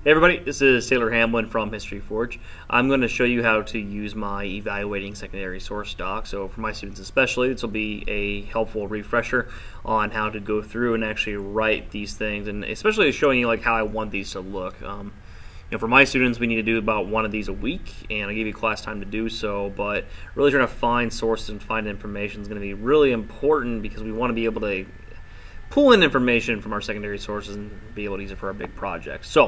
Hey everybody, this is Taylor Hamlin from History Forge. I'm going to show you how to use my evaluating secondary source doc. So for my students especially, this will be a helpful refresher on how to go through and actually write these things, and especially showing you like how I want these to look. For my students, we need to do about one of these a week, and I gave you class time to do so, but really trying to find sources and find information is going to be really important because we want to be able to pull in information from our secondary sources and be able to use it for our big projects. So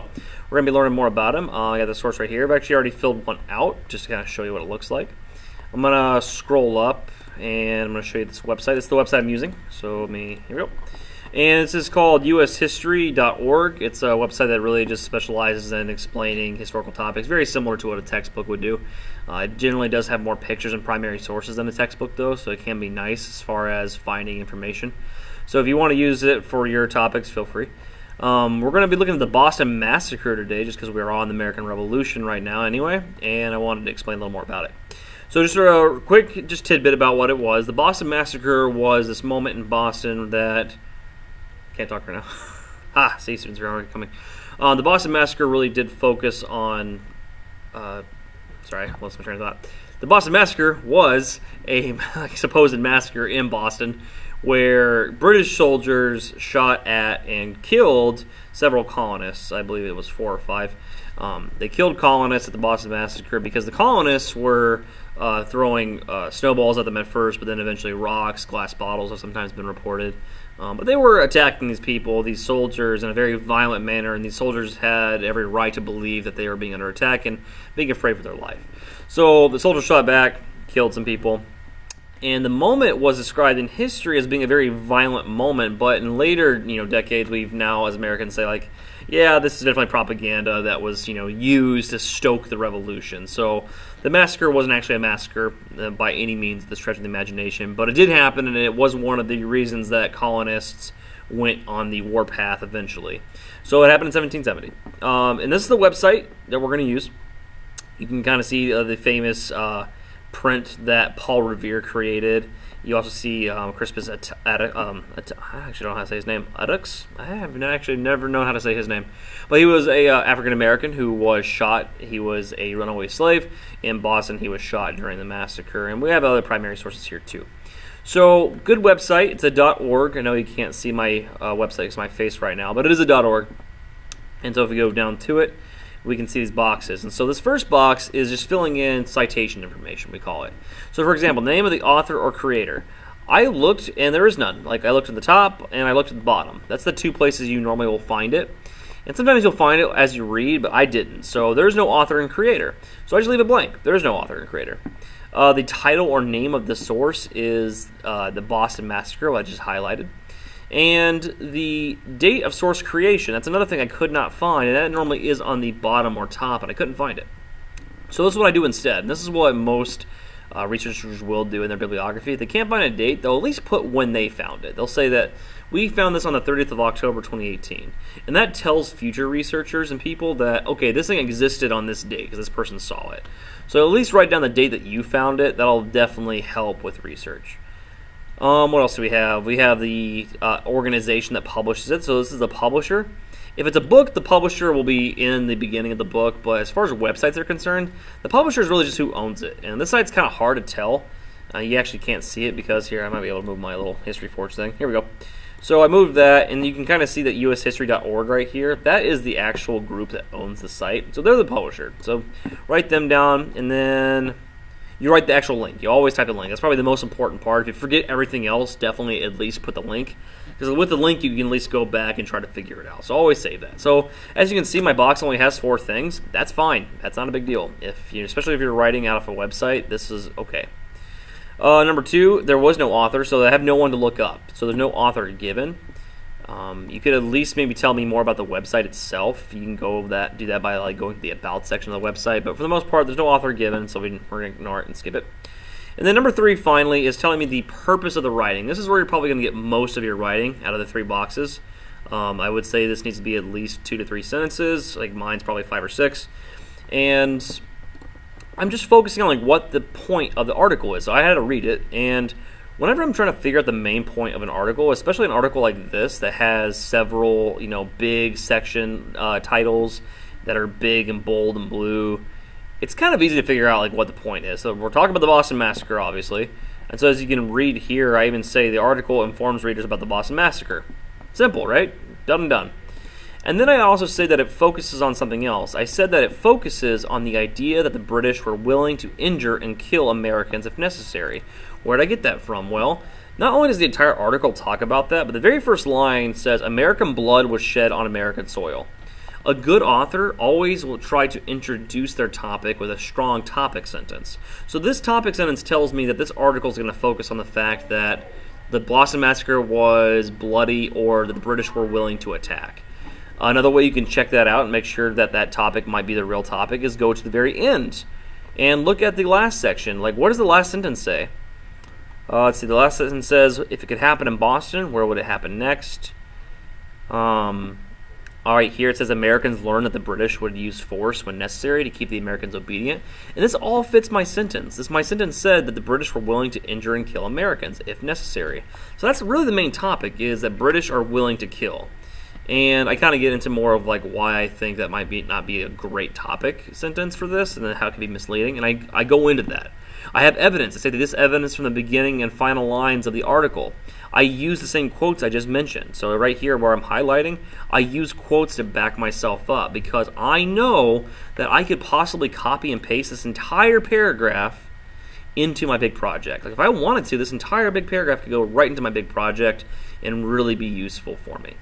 we're going to be learning more about them. I got the source right here. I've actually already filled one out just to kind of show you what it looks like. I'm going to scroll up and I'm going to show you this website. It's the website I'm using. So here we go. And this is called ushistory.org. It's a website that really just specializes in explaining historical topics, very similar to what a textbook would do. It generally does have more pictures and primary sources than a textbook though, so it can be nice as far as finding information. So if you want to use it for your topics, feel free. We're going to be looking at the Boston Massacre today just because we're on the American Revolution right now anyway, and I wanted to explain a little more about it. So just a quick tidbit about what it was. The Boston Massacre was this moment in Boston that... Can't talk right now. See, students are already coming. The Boston Massacre really did focus on... sorry, I lost my train of thought. The Boston Massacre was a supposed massacre in Boston where British soldiers shot at and killed several colonists. I believe it was 4 or 5. They killed colonists at the Boston Massacre because the colonists were throwing snowballs at them at first, but then eventually rocks, glass bottles have sometimes been reported. But they were attacking these people, these soldiers, in a very violent manner, and these soldiers had every right to believe that they were being under attack and being afraid for their life. So the soldiers shot back, killed some people. And the moment was described in history as being a very violent moment, but in later, decades, we've now, as Americans, say like, yeah, this is definitely propaganda that was, used to stoke the revolution. So the massacre wasn't actually a massacre by any means at the stretch of the imagination, but it did happen, and it was one of the reasons that colonists went on the warpath eventually. So it happened in 1770. And this is the website that we're going to use. You can kind of see the famous print that Paul Revere created. You also see Crispus I actually don't know how to say his name. Attucks? I have actually never known how to say his name. But he was a African-American who was shot. He was a runaway slave in Boston. He was shot during the massacre. And we have other primary sources here too. So, good website. It's a .org. I know you can't see my website. It's my face right now. But it is a .org. And so if we go down to it, we can see these boxes. And so this first box is just filling in citation information, we call it. So for example, name of the author or creator. I looked and there is none. Like I looked at the top and I looked at the bottom. That's the two places you normally will find it. And sometimes you'll find it as you read, but I didn't. So there's no author and creator. So I just leave it blank. There is no author and creator. The title or name of the source is the Boston Massacre, what I just highlighted. And the date of source creation, that's another thing I could not find, and that normally is on the bottom or top, and I couldn't find it. So this is what I do instead, and this is what most researchers will do in their bibliography. If they can't find a date, they'll at least put when they found it. They'll say that we found this on the 30th of October 2018, and that tells future researchers and people that, okay, this thing existed on this date because this person saw it. So at least write down the date that you found it. That'll definitely help with research. What else do we have? We have the organization that publishes it. So this is the publisher. If it's a book, the publisher will be in the beginning of the book. But as far as websites are concerned, the publisher is really just who owns it. And this site's kind of hard to tell. You actually can't see it because here, I might be able to move my little History Forge thing. Here we go. So I moved that, and you can kind of see that ushistory.org right here. That is the actual group that owns the site. So they're the publisher. So write them down, and then you write the actual link. You always type the link. That's probably the most important part. If you forget everything else, definitely at least put the link. Because with the link, you can at least go back and try to figure it out. So always save that. So as you can see, my box only has 4 things. That's fine. That's not a big deal. Especially if you're writing out of a website, this is okay. Number 2, there was no author, so I have no one to look up. So there's no author given. You could at least maybe tell me more about the website itself. You can do that by like going to the About section of the website. But for the most part, there's no author given, so we're going to ignore it and skip it. And then number 3, finally, is telling me the purpose of the writing. This is where you're probably going to get most of your writing out of the 3 boxes. I would say this needs to be at least 2 to 3 sentences. Like mine's probably 5 or 6. And I'm just focusing on like what the point of the article is. So I had to read it, and whenever I'm trying to figure out the main point of an article, especially an article like this that has several, big section titles, that are big and bold and blue, it's kind of easy to figure out like what the point is. So we're talking about the Boston Massacre, obviously. And so as you can read here, I even say the article informs readers about the Boston Massacre. Simple, right? Done and done. And then I also say that it focuses on something else. I said that it focuses on the idea that the British were willing to injure and kill Americans if necessary. Where did I get that from? Well, not only does the entire article talk about that, but the very first line says, American blood was shed on American soil. A good author always will try to introduce their topic with a strong topic sentence. So this topic sentence tells me that this article is going to focus on the fact that the Boston Massacre was bloody or that the British were willing to attack. Another way you can check that out and make sure that that topic might be the real topic is go to the very end and look at the last section. Like, what does the last sentence say? Let's see, the last sentence says, if it could happen in Boston, where would it happen next? All right, here it says Americans learned that the British would use force when necessary to keep the Americans obedient. And this all fits my sentence. My sentence said that the British were willing to injure and kill Americans if necessary. So that's really the main topic, is that British are willing to kill. And I kind of get into more of like why I think that might not be a great topic sentence for this, and then how it can be misleading. And I go into that. I have evidence. I say that this evidence from the beginning and final lines of the article. I use the same quotes I just mentioned. So right here where I'm highlighting, I use quotes to back myself up because I know that I could possibly copy and paste this entire paragraph into my big project. Like if I wanted to, this entire big paragraph could go right into my big project and really be useful for me.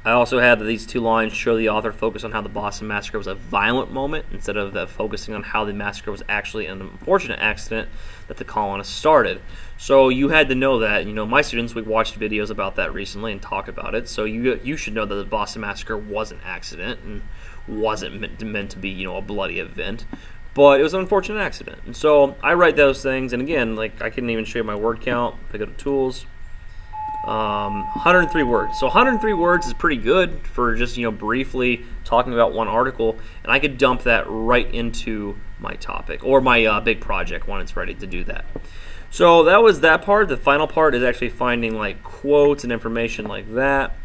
I also had that these two lines show the author focus on how the Boston Massacre was a violent moment instead of focusing on how the massacre was actually an unfortunate accident that the colonists started. So you had to know that. You know, my students, we watched videos about that recently and talked about it. So you should know that the Boston Massacre was an accident and wasn't meant to be, you know, a bloody event. But it was an unfortunate accident. And so I write those things. And again, like I couldn't even show you my word count. If I go to tools. 103 words. So 103 words is pretty good for just, you know, briefly talking about one article, and I could dump that right into my topic or my big project when it's ready to do that. So that was that part. The final part is actually finding like quotes and information like that.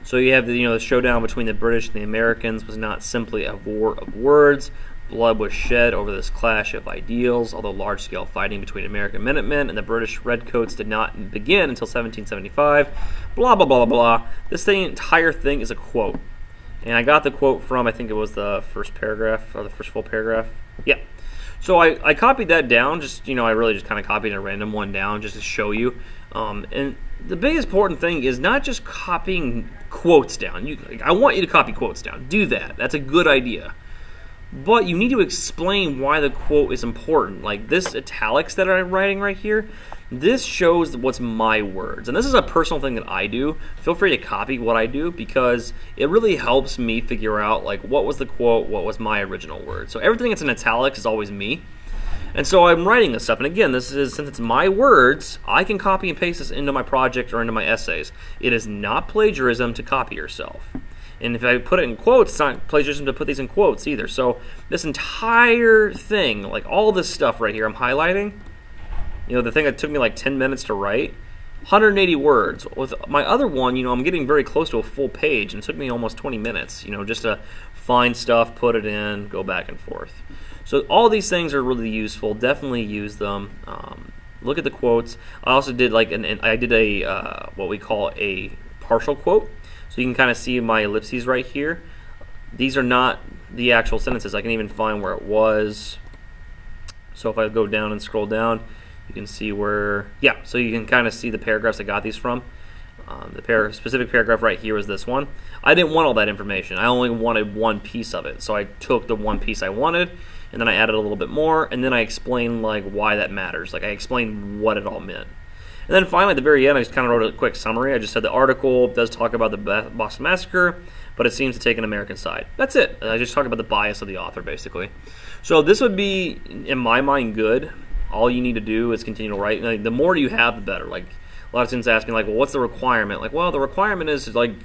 So you have the, you know, the showdown between the British and the Americans was not simply a war of words. Blood was shed over this clash of ideals, although large-scale fighting between American Minutemen and the British Redcoats did not begin until 1775. Blah, blah, blah, blah. This entire thing is a quote. And I got the quote from, I think it was the first paragraph, or the first full paragraph. Yeah. So I copied that down, just, you know, I really just kind of copied a random one down just to show you. And the biggest important thing is not just copying quotes down. I want you to copy quotes down. Do that. That's a good idea. But you need to explain why the quote is important. Like this italics that I'm writing right here, this shows what's my words. And this is a personal thing that I do. Feel free to copy what I do because it really helps me figure out like what was the quote, what was my original word. So everything that's in italics is always me. And so I'm writing this stuff. And again, this is, since it's my words, I can copy and paste this into my project or into my essays. It is not plagiarism to copy yourself. And if I put it in quotes, it's not plagiarism to put these in quotes either. So this entire thing, like all this stuff right here I'm highlighting, you know, the thing that took me like 10 minutes to write, 180 words. With my other one, you know, I'm getting very close to a full page, and it took me almost 20 minutes, you know, just to find stuff, put it in, go back and forth. So all these things are really useful. Definitely use them. Look at the quotes. I also did like I did a what we call a partial quote. So you can kind of see my ellipses right here. These are not the actual sentences. I can even find where it was. So if I go down and scroll down, you can see where, yeah, so you can kind of see the paragraphs I got these from. The specific paragraph right here is this one. I didn't want all that information. I only wanted one piece of it. So I took the one piece I wanted, and then I added a little bit more, and then I explained like why that matters. Like I explained what it all meant. And then finally, at the very end, I just kind of wrote a quick summary. I just said the article does talk about the Boston Massacre, but it seems to take an American side. That's it. I just talk about the bias of the author, basically. So this would be, in my mind, good. All you need to do is continue to write. Like, the more you have, the better. Like a lot of students ask me, like, well, what's the requirement? Like, well, the requirement is to like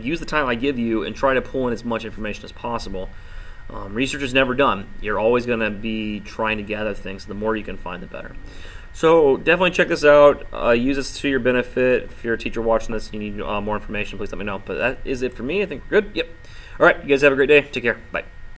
use the time I give you and try to pull in as much information as possible. Research is never done. You're always going to be trying to gather things. The more you can find, the better. So definitely check this out. Use this to your benefit. If you're a teacher watching this and you need more information, please let me know. But that is it for me. I think we're good. Yep. All right. You guys have a great day. Take care. Bye.